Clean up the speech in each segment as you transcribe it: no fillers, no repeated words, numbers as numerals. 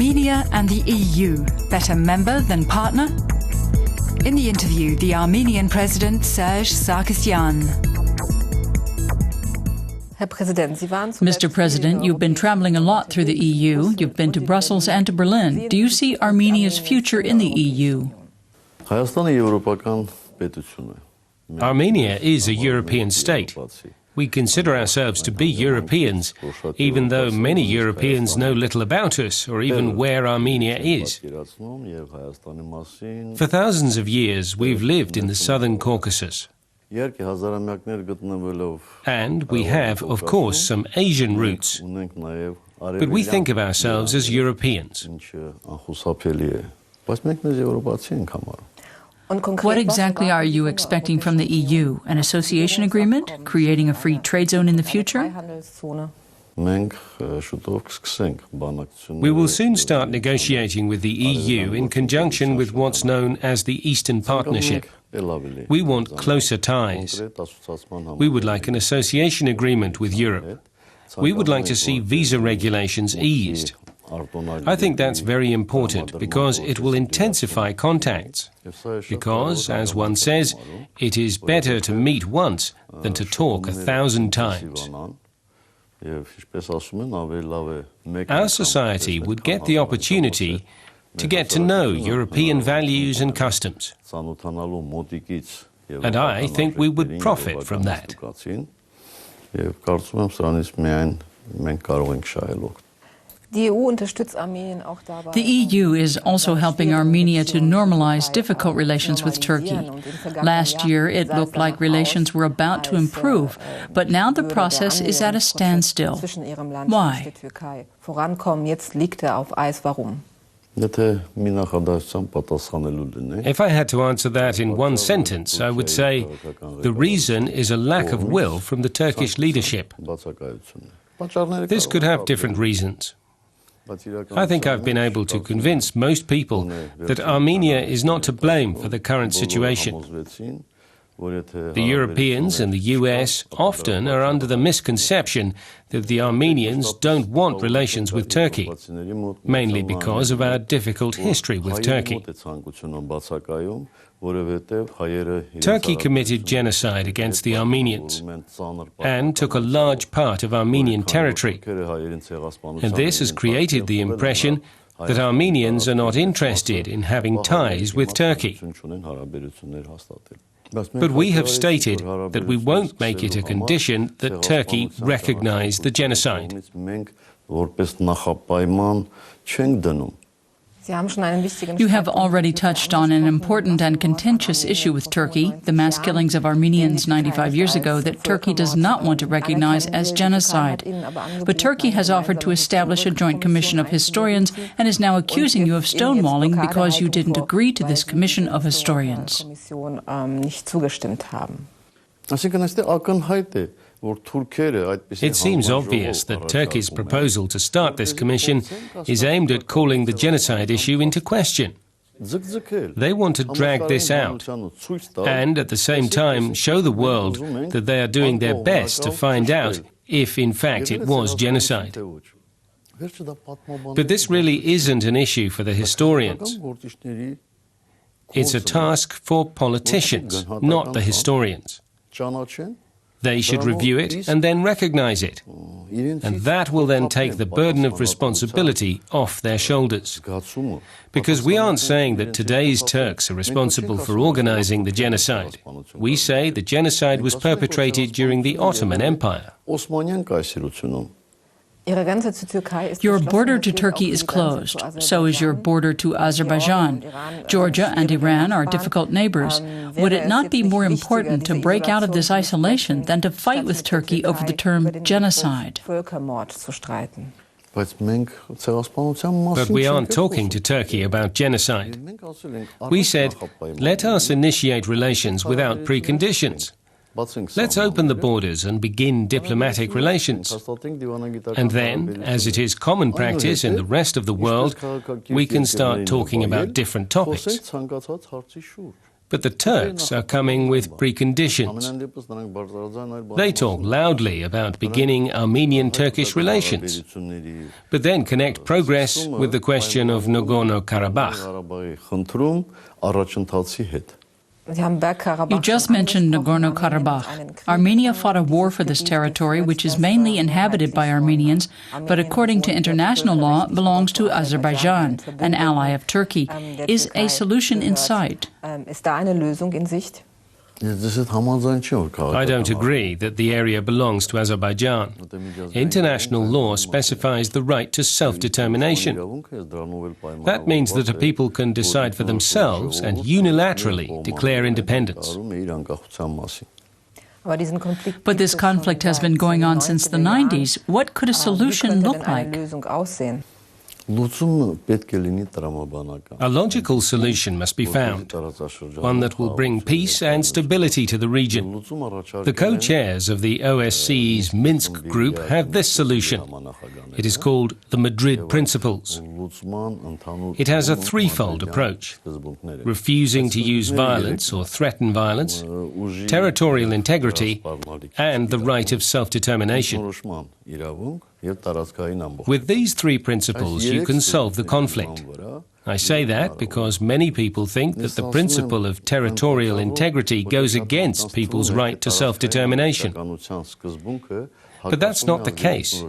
Armenia and the EU, better member than partner? In the interview, the Armenian President Serzh Sargsyan. Mr. President, you've been traveling a lot through the EU. You've been to Brussels and to Berlin. Do you see Armenia's future in the EU? Armenia is a European state. We consider ourselves to be Europeans, even though many Europeans know little about us or even where Armenia is. For thousands of years, we've lived in the southern Caucasus. And we have, of course, some Asian roots. But we think of ourselves as Europeans. What exactly are you expecting from the EU? An association agreement? Creating a free trade zone in the future? We will soon start negotiating with the EU in conjunction with what's known as the Eastern Partnership. We want closer ties. We would like an association agreement with Europe. We would like to see visa regulations eased. I think that's very important because it will intensify contacts. Because, as one says, it is better to meet once than to talk 1,000 times. Our society would get the opportunity to get to know European values and customs. And I think we would profit from that. The EU is also helping Armenia to normalize difficult relations with Turkey. Last year, it looked like relations were about to improve, but now the process is at a standstill. Why? If I had to answer that in one sentence, I would say the reason is a lack of will from the Turkish leadership. This could have different reasons. I think I've been able to convince most people that Armenia is not to blame for the current situation. The Europeans and the US often are under the misconception that the Armenians don't want relations with Turkey, mainly because of our difficult history with Turkey. Turkey committed genocide against the Armenians and took a large part of Armenian territory. And this has created the impression that Armenians are not interested in having ties with Turkey. But we have stated that we won't make it a condition that Turkey recognize the genocide. You have already touched on an important and contentious issue with Turkey, the mass killings of Armenians 95 years ago that Turkey does not want to recognize as genocide. But Turkey has offered to establish a joint commission of historians and is now accusing you of stonewalling because you didn't agree to this commission of historians. It seems obvious that Turkey's proposal to start this commission is aimed at calling the genocide issue into question. They want to drag this out and, at the same time, show the world that they are doing their best to find out if, in fact, it was genocide. But this really isn't an issue for the historians. It's a task for politicians, not the historians. They should review it and then recognize it. And that will then take the burden of responsibility off their shoulders. Because we aren't saying that today's Turks are responsible for organizing the genocide. We say the genocide was perpetrated during the Ottoman Empire. Your border to Turkey is closed. So is your border to Azerbaijan. Georgia and Iran are difficult neighbors. Would it not be more important to break out of this isolation than to fight with Turkey over the term genocide? But we aren't talking to Turkey about genocide. We said, let us initiate relations without preconditions. Let's open the borders and begin diplomatic relations. And then, as it is common practice in the rest of the world, we can start talking about different topics. But the Turks are coming with preconditions. They talk loudly about beginning Armenian-Turkish relations, but then connect progress with the question of Nagorno-Karabakh. You just mentioned Nagorno-Karabakh. Armenia fought a war for this territory, which is mainly inhabited by Armenians, but according to international law, belongs to Azerbaijan, an ally of Turkey. Is a solution in sight? I don't agree that the area belongs to Azerbaijan. International law specifies the right to self-determination. That means that a people can decide for themselves and unilaterally declare independence. But this conflict has been going on since the 90s. What could a solution look like? A logical solution must be found, one that will bring peace and stability to the region. The co-chairs of the OSCE's Minsk group have this solution. It is called the Madrid Principles. It has a threefold approach: refusing to use violence or threaten violence, territorial integrity, and the right of self-determination. With these three principles, you can solve the conflict. I say that because many people think that the principle of territorial integrity goes against people's right to self-determination. But that's not the case.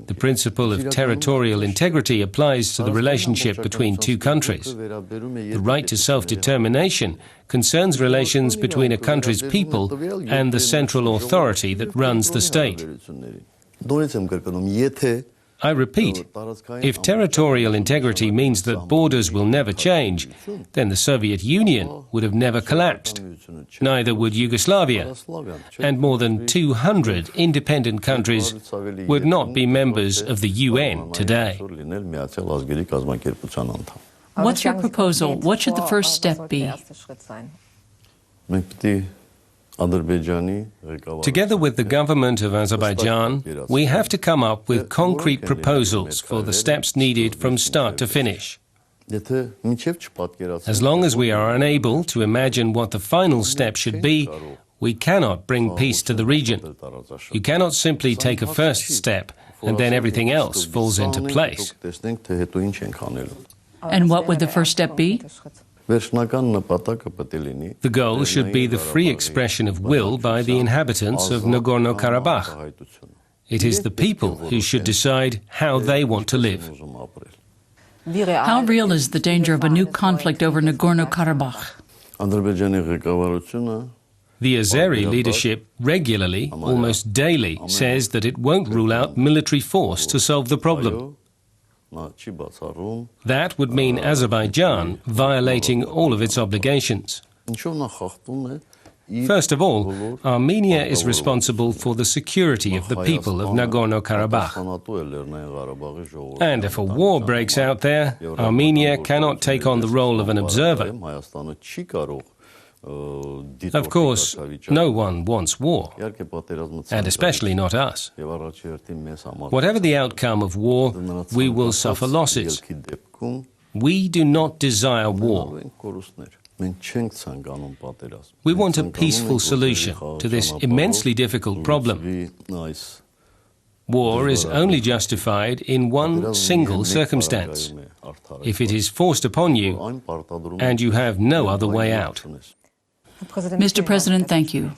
The principle of territorial integrity applies to the relationship between two countries. The right to self-determination concerns relations between a country's people and the central authority that runs the state. I repeat, if territorial integrity means that borders will never change, then the Soviet Union would have never collapsed. Neither would Yugoslavia. And more than 200 independent countries would not be members of the UN today. What's your proposal? What should the first step be? Together with the government of Azerbaijan, we have to come up with concrete proposals for the steps needed from start to finish. As long as we are unable to imagine what the final step should be, we cannot bring peace to the region. You cannot simply take a first step and then everything else falls into place. And what would the first step be? The goal should be the free expression of will by the inhabitants of Nagorno-Karabakh. It is the people who should decide how they want to live. How real is the danger of a new conflict over Nagorno-Karabakh? The Azeri leadership regularly, almost daily, says that it won't rule out military force to solve the problem. That would mean Azerbaijan violating all of its obligations. First of all, Armenia is responsible for the security of the people of Nagorno-Karabakh. And if a war breaks out there, Armenia cannot take on the role of an observer. Of course, no one wants war, and especially not us. Whatever the outcome of war, we will suffer losses. We do not desire war. We want a peaceful solution to this immensely difficult problem. War is only justified in one single circumstance: if it is forced upon you and you have no other way out. Mr. President, thank you.